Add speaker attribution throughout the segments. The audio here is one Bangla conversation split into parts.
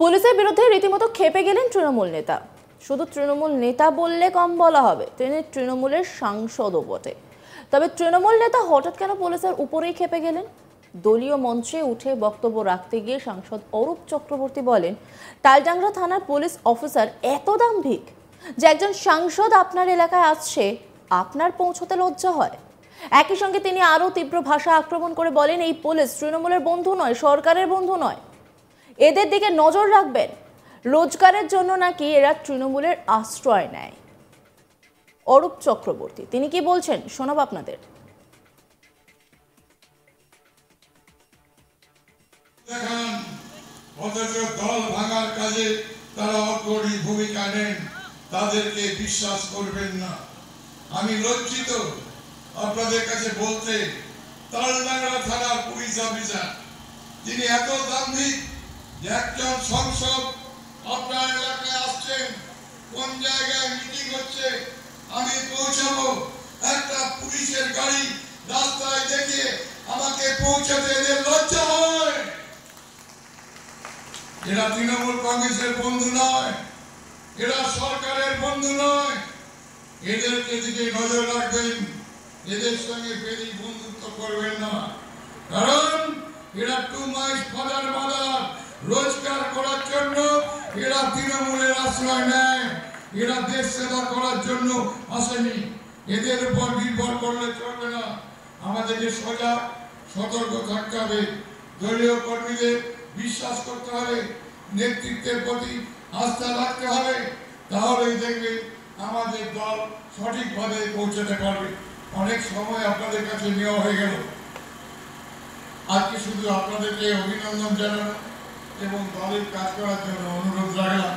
Speaker 1: পুলিশের বিরুদ্ধে রীতিমতো ক্ষেপে গেলেন তৃণমূল নেতা। শুধু তৃণমূল নেতা বললে কম বলা হবে, তিনি তৃণমূলের সাংসদও বটে। তবে তৃণমূল নেতা হঠাৎ কেন পুলিশের উপরেই ক্ষেপে গেলেন? দলীয় মঞ্চে উঠে বক্তব্য রাখতে গিয়ে সাংসদ অরূপ চক্রবর্তী বলেন, তালডাংরা থানার পুলিশ অফিসার এত দাম্ভিক যে একজন সাংসদ আপনার এলাকায় আসছে, আপনার পৌঁছতে লজ্জা হয়। একই সঙ্গে তিনি আরও তীব্র ভাষা আক্রমণ করে বলেন, এই পুলিশ তৃণমূলের বন্ধু নয়, সরকারের বন্ধু নয়, এদের দিকে নজর রাখবেন। রোজগারের জন্য নাকি এরা তৃণমূলের আশ্রয় নেয়। অরূপ চক্রবর্তী তিনি কি বলছেন শোনাব আপনাদের।
Speaker 2: দল ভাঙার কাজে তারা অগ্রণী ভূমিকা নেন, তাদেরকে বিশ্বাস করবেন না। আমি লজ্জিত আপনাদের কাছে বলতে, তালডাংরা থানার পুলিশ অফিসার যিনি এত দাম্ভিক যে একজন সংসদ আপনার এলাকায় আসছেন, কোন জায়গায় মিটিং হচ্ছে আমি পৌঁছাবো, একটা পুলিশের গাড়ি রাস্তায় দেখে আমাকে পৌঁছাতে এদের লজ্জা হয়। এরা তৃণমূল কংগ্রেসের বন্ধু নয়, এরা সরকারের বন্ধু নয়। এদেরকে দিকে নজর রাখবেন, এদের সঙ্গে বেশি বন্ধুত্ব করবেন না, কারণ এরা টু মাই ফাদার মাদার রোজগার করার জন্য এরা তৃণমূলের আশ্রয় নেয়, এরা দেশ সেবা করার জন্য আসেনি। এদের উপর নির্ভর করলে চলবে না, আমাদেরকে সজাগ সতর্ক থাকতে হবে, দলীয় কর্মীদের বিশ্বাস করতে হবে, নেতৃত্বের প্রতি আস্থা রাখতে হবে, তাহলেই দেখবে আমাদের দল সঠিকভাবে পৌঁছাতে পারবে। অনেক সময় আপনাদের কাছে নেওয়া হয়ে গেল, আজকে শুধু আপনাদেরকে অভিনন্দন জানানো এবং দলের কাজ করার জন্য অনুরোধ রাখলাম।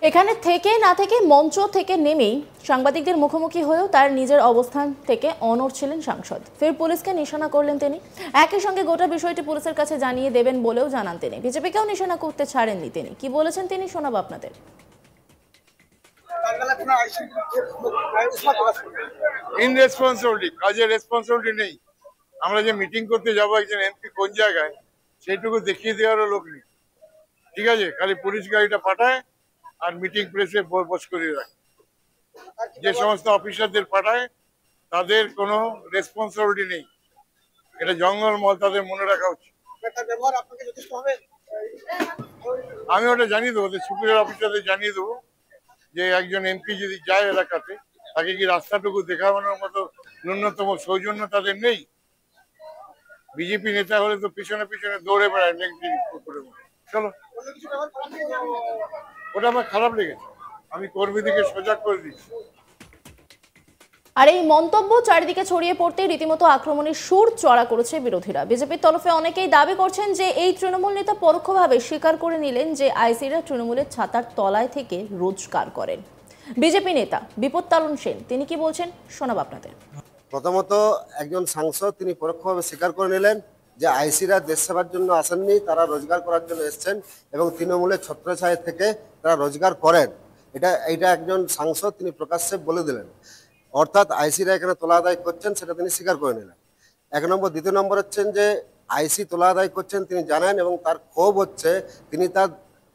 Speaker 1: এখানে থেকে না থেকে মঞ্চ থেকে নেমেই সাংবাদিকদের মুখোমুখি হয়েও তার নিজের অবস্থান থেকে অনড় ছিলেন সাংসদ। ফের পুলিশকে নিশানা করলেন তিনি। একই সঙ্গে গোটা বিষয়টি পুলিশের কাছে জানিয়ে দেবেন বলেও জানান তিনি। বিজেপিকেও নিশানা করতে ছাড়েননি তিনি। কি বলেছেন তিনি শোনাব আপনাদের।
Speaker 3: ইনরেসপন্সিবিলিটি, কাজের রেসপন্সিবিলিটি নেই। আমরা যে মিটিং করতে যাবো একজন এমপি কোন জায়গায় সেইটুকু দেখিয়ে দেওয়ারও লোক নেই, ঠিক আছে? খালি পুলিশ গাড়িটা পাঠায় আর মিটিং প্লেসে বস করিয়ে রাখে। যে সমস্ত অফিসারদের পাঠায় তাদের কোনো রেসপন্সিবিলিটি নেই, এটা জঙ্গলমহল, তাদের মনে রাখা উচিত। আমি ওটা জানিয়ে দেবো, ওদের সুপিরিয়র অফিসারদের জানিয়ে দেবো যে একজন এমপি যদি যায় এলাকাতে, তাকে কি রাস্তাটুকু দেখানোর মতো ন্যূনতম সৌজন্য তাদের নেই? বিজেপি নেতা হলে তো পিছনে পিছনে দৌড়ে বেড়ায়। চলো, ওটা আমার খারাপ লেগেছে, আমি কর্মীদেরকে সজাগ করে দিচ্ছি।
Speaker 1: আর এই মন্তব্য চারিদিকে ছড়িয়ে পড়তে রীতিমতো আক্রমণের সুর চড়া করেছে বিরোধীরা। বিজেপির তরফে অনেকেই দাবি করছেন যে এই তৃণমূল নেতা পরোক্ষভাবে স্বীকার করে নিলেন যে আইসিরা তৃণমূলের ছাতার তলায় থেকে রোজগার করেন। বিজেপি নেতা বিপত্তারণ সেন তিনি কি বলছেন শোনাব আপনাদের।
Speaker 4: প্রথমত একজন সাংসদ তিনি পরোক্ষভাবে স্বীকার করে নিলেন যে আইসিরা দেশ সেবার জন্য আসেননি, তারা রোজগার করার জন্য এসছেন এবং তৃণমূলের ছত্রছায়া থেকে তারা রোজগার করেন। এটা একজন সাংসদ তিনি প্রকাশ্যে বলে দিলেন, অর্থাৎ আইসিরা এখানে তোলা আদায় করছেন সেটা তিনি স্বীকার করে নিলেন। এক নম্বর। দ্বিতীয় নম্বর হচ্ছেন যে আইসি তোলা আদায় করছেন তিনি জানেন এবং তার ক্ষোভ হচ্ছে তিনি তার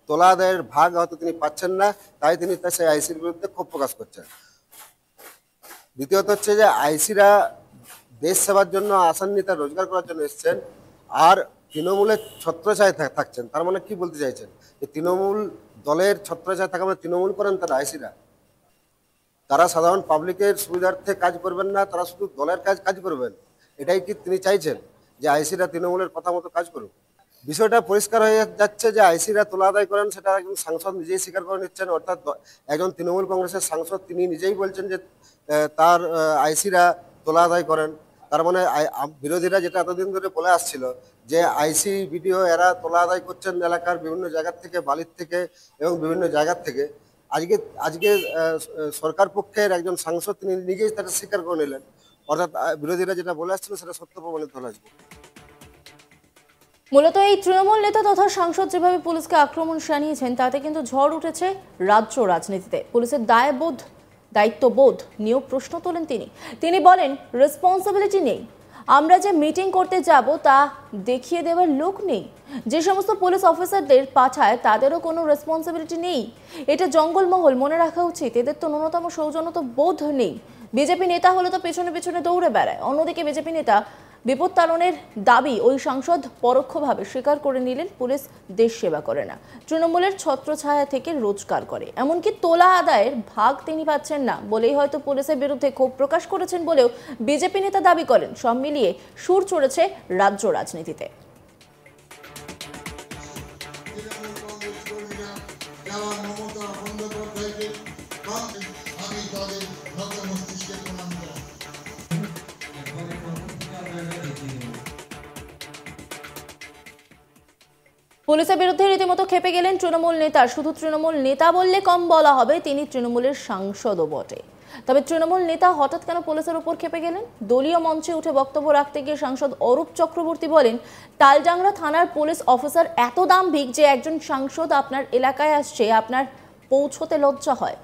Speaker 4: তোলা আদায়ের ভাগ হয়তো তিনি পাচ্ছেন না, তাই তিনি সেই আইসির বিরুদ্ধে ক্ষোভ প্রকাশ করছেন। দ্বিতীয়ত হচ্ছে যে আইসিরা দেশ সেবার জন্য আসেননি, তার রোজগার করার জন্য এসছেন, আর তৃণমূলের ছত্রছায়ায় থাকছেন। তার মানে কি বলতে চাইছেন যে তৃণমূল দলের ছত্রছায়ায় থাকা মানে তৃণমূল করেন তারা আইসিরা? তারা সাধারণ পাবলিকের সুবিধার্থে কাজ করবেন না, তারা শুধু দলের কাজ করবেন? এটাই কি তিনি চাইছেন যে আইসিরা তৃণমূলের কথা মতো কাজ করুক? বিষয়টা পরিষ্কার হয়ে যাচ্ছে যে আইসিরা তোলা আদায় করেন, সেটা একজন সাংসদ নিজেই স্বীকার করে নিচ্ছেন। অর্থাৎ একজন তৃণমূল কংগ্রেসের সাংসদ তিনি নিজেই বলছেন যে তার আইসিরা তোলা আদায় করেন। তার মানে বিরোধীরা যেটা এতদিন ধরে বলে আসছিল যে আইসি বিডিও এরা তোলা আদায় করছেন এলাকার বিভিন্ন জায়গার থেকে, বালির থেকে এবং বিভিন্ন জায়গার থেকে, আজকে সরকার পক্ষের একজন সাংসদ তিনি নিজেই তাকে স্বীকার করে নিলেন। অর্থাৎ বিরোধীরা যেটা বলে আসছিল সেটা সত্য প্রমাণিত হল আজকে।
Speaker 1: মূলত এই তৃণমূল নেতা তথা সাংসদ যেভাবে পুলিশকে আক্রমণ শানিয়েছেন তাতে কিন্তু ঝড় উঠেছে রাজ্য রাজনীতিতে। পুলিশের দায়িত্ববোধ নিয়েও প্রশ্ন তোলেন তিনি। তিনি বলেন রেসপন্সিবিলিটি নেই, আমরা যে মিটিং করতে যাব তা দেখিয়ে দেওয়ার লোক নেই। যে সমস্ত পুলিশ অফিসারদের পাঠায় তাদেরও কোনো রেসপন্সিবিলিটি নেই। এটা জঙ্গলমহল, মনে রাখা উচিত। এদের তো ন্যূনতম সৌজন্যতা বোধ নেই। বিজেপি নেতা হলে তো পেছনে পেছনে দৌড়ে বেড়ায়। অন্যদিকে বিজেপি নেতা বিপদ তাড়নের দাবি ওই সাংসদ পরোক্ষভাবে স্বীকার করে নিলেন পুলিশ দেশ সেবা করে না, তৃণমূলের ছত্রছায়া থেকে রোজগার করে। এমনকি তোলা আদায়ের ভাগ তিনি পাচ্ছেন না বলেই হয়তো পুলিশের বিরুদ্ধে ক্ষোভ প্রকাশ করেছেন বলেও বিজেপি নেতা দাবি করেন। সব মিলিয়ে সুর চড়েছে রাজ্য রাজনীতিতে। পুলিশের বিরুদ্ধে রীতিমতো খেপে গেলেন তৃণমূল নেতা। শুধু তৃণমূল নেতা বললে কম বলা হবে, তিনি তৃণমূলের সাংসদও বটে। তবে তৃণমূল নেতা হঠাৎ কেন পুলিশের উপর খেপে গেলেন? দলীয় মঞ্চে উঠে বক্তব্য রাখতে গিয়ে সাংসদ অরূপ চক্রবর্তী বলেন, তালডাংরা থানার পুলিশ অফিসার এত দাম্ভিক যে একজন সাংসদ আপনার এলাকায় আসছে, আপনার পৌঁছতে লজ্জা হয়।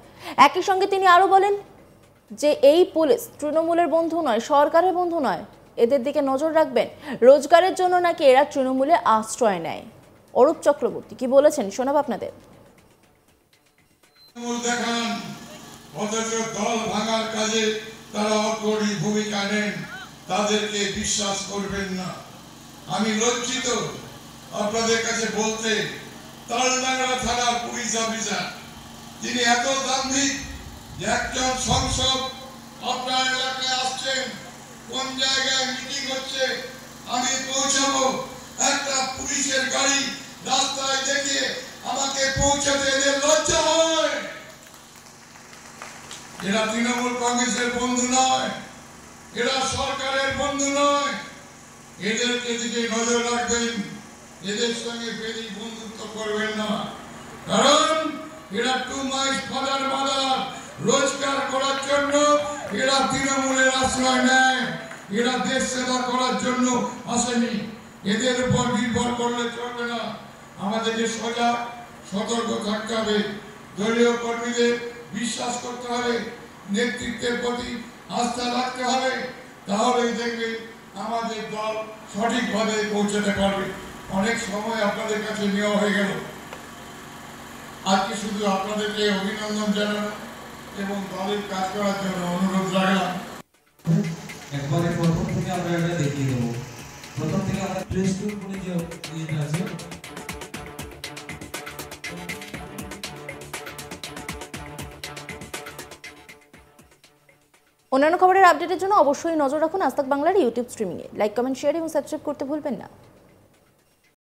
Speaker 1: একই সঙ্গে তিনি আরো বলেন যে এই পুলিশ তৃণমূলের বন্ধু নয়, সরকারের বন্ধু নয়। এদের দিকে নজর রাখবেন। রোজগারের জন্য নাকি এরা তৃণমূলে আশ্রয় নেয়। অরূপ চক্রবর্তী কি বলেছেন শোনাব আপনাদের।
Speaker 2: দেখান অথচ দল ভাঙার কাজে তারা অগ্রণী ভূমিকা নেন, তাদেরকে বিশ্বাস করবেন না। আমি লজ্জিত আপনাদের কাছে বলতে, তালডাংরা থানার পুলিশ অফিসার যিনি এত দাম্ভিক যে একজন সংসদ আপনার এলাকায় আসছেন, কোন জায়গায় মিটিং হচ্ছে আমি পৌঁছাবো, একটা পুলিশের গাড়ি রাস্তায় দেখে আমাকে পৌঁছাতে এদের লজ্জা হয়। এরা তৃণমূল কংগ্রেসের বন্ধু নয়, এরা সরকারের বন্ধু নয়। এদেরকে দিকে নজর রাখবেন, এদের সঙ্গে বেশি বন্ধুত্ব করবেন না। কারণ এরা টু মাই ফাদার মাদার, রোজগার করার জন্য এরা তৃণমূলের আশ্রয় নেয়। এরা দেশ সেবা করার জন্য আসেনি। এদের উপর নির্ভর করলে চলবে না। আমাদেরকে সজাগ সতর্ক থাকতে হবে। দলীয় কর্মীদের বিশ্বাস করতে হবে, নেতৃত্বের প্রতি আস্থা রাখতে হবে। তাহলেই দেখবে আমাদের দল সঠিকভাবে পৌঁছাতে পারবে। অনেক সময় আপনাদের কাছে নেওয়া হয়ে গেল। আজকে শুধু আপনাদেরকে অভিনন্দন জানানো এবং দলের কাজ করার জন্য অনুরোধ রাখলাম।
Speaker 5: একবারে প্রথম থেকে আমরা এটা দেখিয়ে দেবো। প্রথম থেকে আমরা প্লেস টুর করে যে ইয়েটা আছে
Speaker 1: অন্যান্য খবরের আপডেটের জন্য অবশ্যই নজর রাখুন আজ তাক বাংলার ইউটিউব স্ট্রিমিংয়ে। লাইক, কমেন্ট, শেয়ার এবং সাবস্ক্রাইব করতে ভুলবেন না।